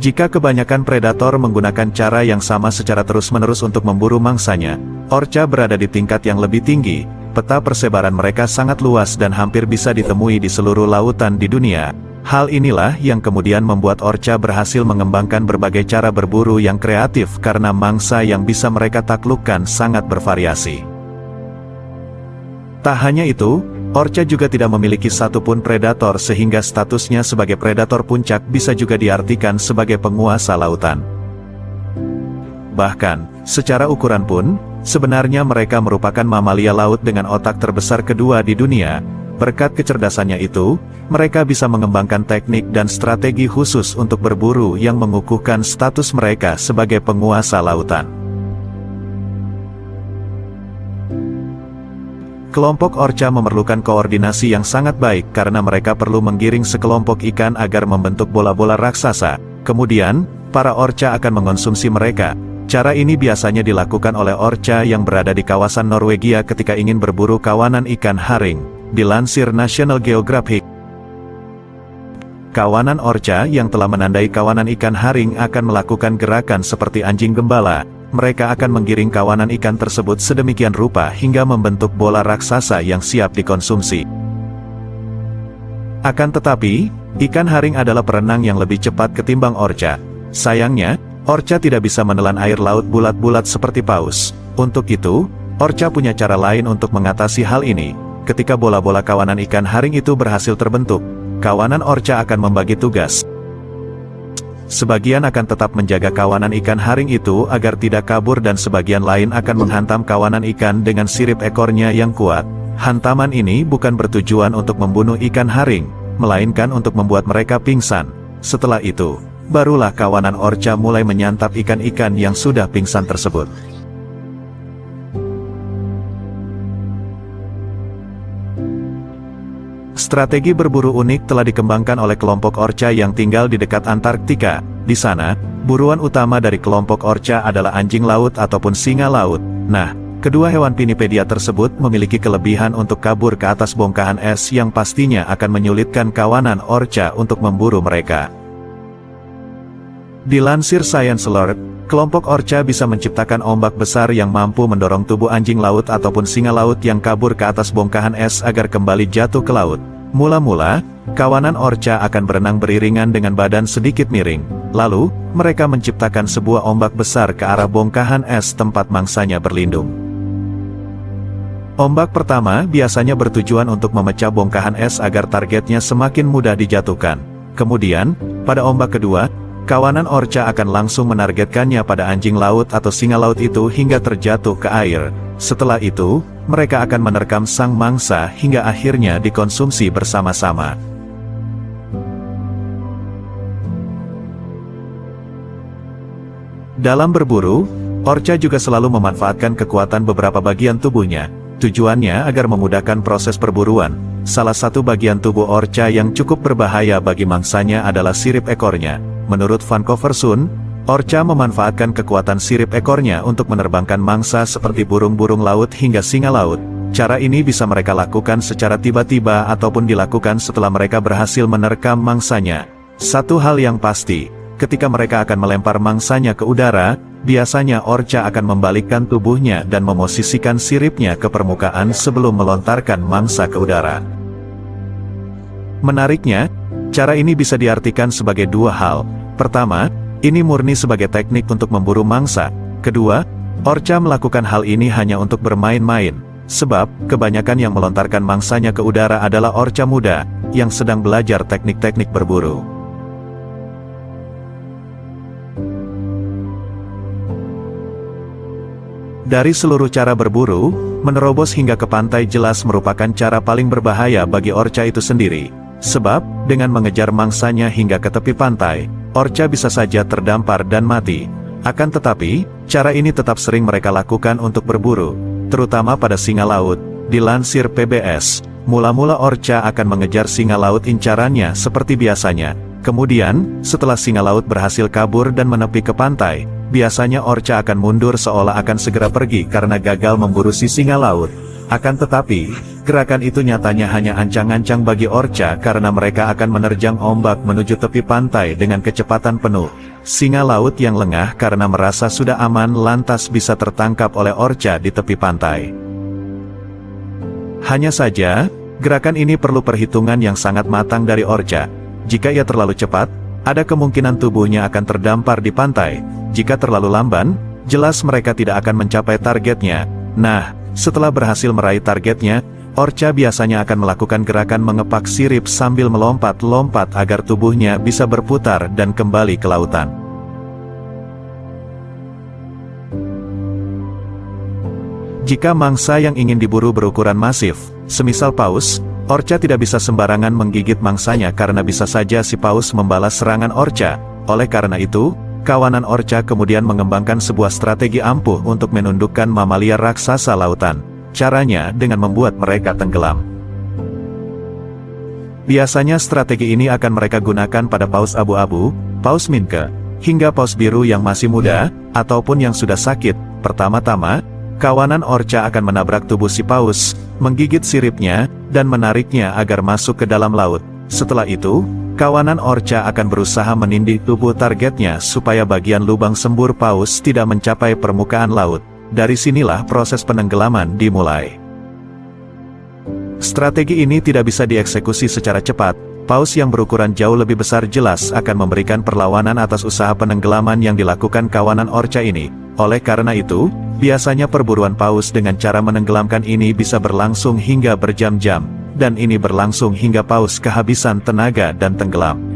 Jika kebanyakan predator menggunakan cara yang sama secara terus-menerus untuk memburu mangsanya, orca berada di tingkat yang lebih tinggi. Peta persebaran mereka sangat luas dan hampir bisa ditemui di seluruh lautan di dunia. Hal inilah yang kemudian membuat orca berhasil mengembangkan berbagai cara berburu yang kreatif karena mangsa yang bisa mereka taklukkan sangat bervariasi. Tak hanya itu, orca juga tidak memiliki satupun predator sehingga statusnya sebagai predator puncak bisa juga diartikan sebagai penguasa lautan. Bahkan, secara ukuran pun, sebenarnya mereka merupakan mamalia laut dengan otak terbesar kedua di dunia. Berkat kecerdasannya itu, mereka bisa mengembangkan teknik dan strategi khusus untuk berburu yang mengukuhkan status mereka sebagai penguasa lautan. Kelompok orca memerlukan koordinasi yang sangat baik karena mereka perlu menggiring sekelompok ikan agar membentuk bola-bola raksasa. Kemudian, para orca akan mengonsumsi mereka. Cara ini biasanya dilakukan oleh orca yang berada di kawasan Norwegia ketika ingin berburu kawanan ikan haring. Dilansir National Geographic, kawanan orca yang telah menandai kawanan ikan haring akan melakukan gerakan seperti anjing gembala. Mereka akan menggiring kawanan ikan tersebut sedemikian rupa hingga membentuk bola raksasa yang siap dikonsumsi. Akan tetapi, ikan haring adalah perenang yang lebih cepat ketimbang orca. Sayangnya, orca tidak bisa menelan air laut bulat-bulat seperti paus. Untuk itu, orca punya cara lain untuk mengatasi hal ini. Ketika bola-bola kawanan ikan haring itu berhasil terbentuk, kawanan orca akan membagi tugas. Sebagian akan tetap menjaga kawanan ikan haring itu agar tidak kabur dan sebagian lain akan menghantam kawanan ikan dengan sirip ekornya yang kuat. Hantaman ini bukan bertujuan untuk membunuh ikan haring, melainkan untuk membuat mereka pingsan. Setelah itu, barulah kawanan orca mulai menyantap ikan-ikan yang sudah pingsan tersebut. Strategi berburu unik telah dikembangkan oleh kelompok orca yang tinggal di dekat Antarktika. Di sana, buruan utama dari kelompok orca adalah anjing laut ataupun singa laut. Nah, kedua hewan Pinnipedia tersebut memiliki kelebihan untuk kabur ke atas bongkahan es yang pastinya akan menyulitkan kawanan orca untuk memburu mereka. Dilansir Science Alert, kelompok orca bisa menciptakan ombak besar yang mampu mendorong tubuh anjing laut ataupun singa laut yang kabur ke atas bongkahan es agar kembali jatuh ke laut. Mula-mula, kawanan orca akan berenang beriringan dengan badan sedikit miring. Lalu, mereka menciptakan sebuah ombak besar ke arah bongkahan es tempat mangsanya berlindung. Ombak pertama biasanya bertujuan untuk memecah bongkahan es agar targetnya semakin mudah dijatuhkan. Kemudian, pada ombak kedua, kawanan orca akan langsung menargetkannya pada anjing laut atau singa laut itu hingga terjatuh ke air. Setelah itu, mereka akan menerkam sang mangsa hingga akhirnya dikonsumsi bersama-sama. Dalam berburu, orca juga selalu memanfaatkan kekuatan beberapa bagian tubuhnya. Tujuannya agar memudahkan proses perburuan. Salah satu bagian tubuh orca yang cukup berbahaya bagi mangsanya adalah sirip ekornya. Menurut Vancouver Sun, orca memanfaatkan kekuatan sirip ekornya untuk menerbangkan mangsa seperti burung-burung laut hingga singa laut. Cara ini bisa mereka lakukan secara tiba-tiba ataupun dilakukan setelah mereka berhasil menerkam mangsanya. Satu hal yang pasti, ketika mereka akan melempar mangsanya ke udara, biasanya orca akan membalikkan tubuhnya dan memosisikan siripnya ke permukaan sebelum melontarkan mangsa ke udara. Menariknya, cara ini bisa diartikan sebagai dua hal. Pertama, ini murni sebagai teknik untuk memburu mangsa. Kedua, orca melakukan hal ini hanya untuk bermain-main. Sebab, kebanyakan yang melontarkan mangsanya ke udara adalah orca muda, yang sedang belajar teknik-teknik berburu. Dari seluruh cara berburu, menerobos hingga ke pantai jelas merupakan cara paling berbahaya bagi orca itu sendiri. Sebab, dengan mengejar mangsanya hingga ke tepi pantai, orca bisa saja terdampar dan mati. Akan tetapi, cara ini tetap sering mereka lakukan untuk berburu, terutama pada singa laut. Dilansir PBS, mula-mula orca akan mengejar singa laut incarannya seperti biasanya. Kemudian, setelah singa laut berhasil kabur dan menepi ke pantai, biasanya orca akan mundur seolah akan segera pergi karena gagal memburu si singa laut. Akan tetapi, gerakan itu nyatanya hanya ancang-ancang bagi orca karena mereka akan menerjang ombak menuju tepi pantai dengan kecepatan penuh. singa laut yang lengah karena merasa sudah aman lantas bisa tertangkap oleh orca di tepi pantai. Hanya saja, gerakan ini perlu perhitungan yang sangat matang dari orca. Jika ia terlalu cepat, ada kemungkinan tubuhnya akan terdampar di pantai. Jika terlalu lamban, jelas mereka tidak akan mencapai targetnya. Nah, setelah berhasil meraih targetnya, orca biasanya akan melakukan gerakan mengepak sirip sambil melompat-lompat agar tubuhnya bisa berputar dan kembali ke lautan. Jika mangsa yang ingin diburu berukuran masif, semisal paus, orca tidak bisa sembarangan menggigit mangsanya karena bisa saja si paus membalas serangan orca. Oleh karena itu, kawanan orca kemudian mengembangkan sebuah strategi ampuh untuk menundukkan mamalia raksasa lautan. Caranya dengan membuat mereka tenggelam. Biasanya strategi ini akan mereka gunakan pada paus abu-abu, paus minke, hingga paus biru yang masih muda, ataupun yang sudah sakit. Pertama-tama, kawanan orca akan menabrak tubuh si paus, menggigit siripnya, dan menariknya agar masuk ke dalam laut. Setelah itu, kawanan orca akan berusaha menindih tubuh targetnya supaya bagian lubang sembur paus tidak mencapai permukaan laut. Dari sinilah proses penenggelaman dimulai. Strategi ini tidak bisa dieksekusi secara cepat. Paus yang berukuran jauh lebih besar jelas akan memberikan perlawanan atas usaha penenggelaman yang dilakukan kawanan orca ini. Oleh karena itu, biasanya perburuan paus dengan cara menenggelamkan ini bisa berlangsung hingga berjam-jam, dan ini berlangsung hingga paus kehabisan tenaga dan tenggelam.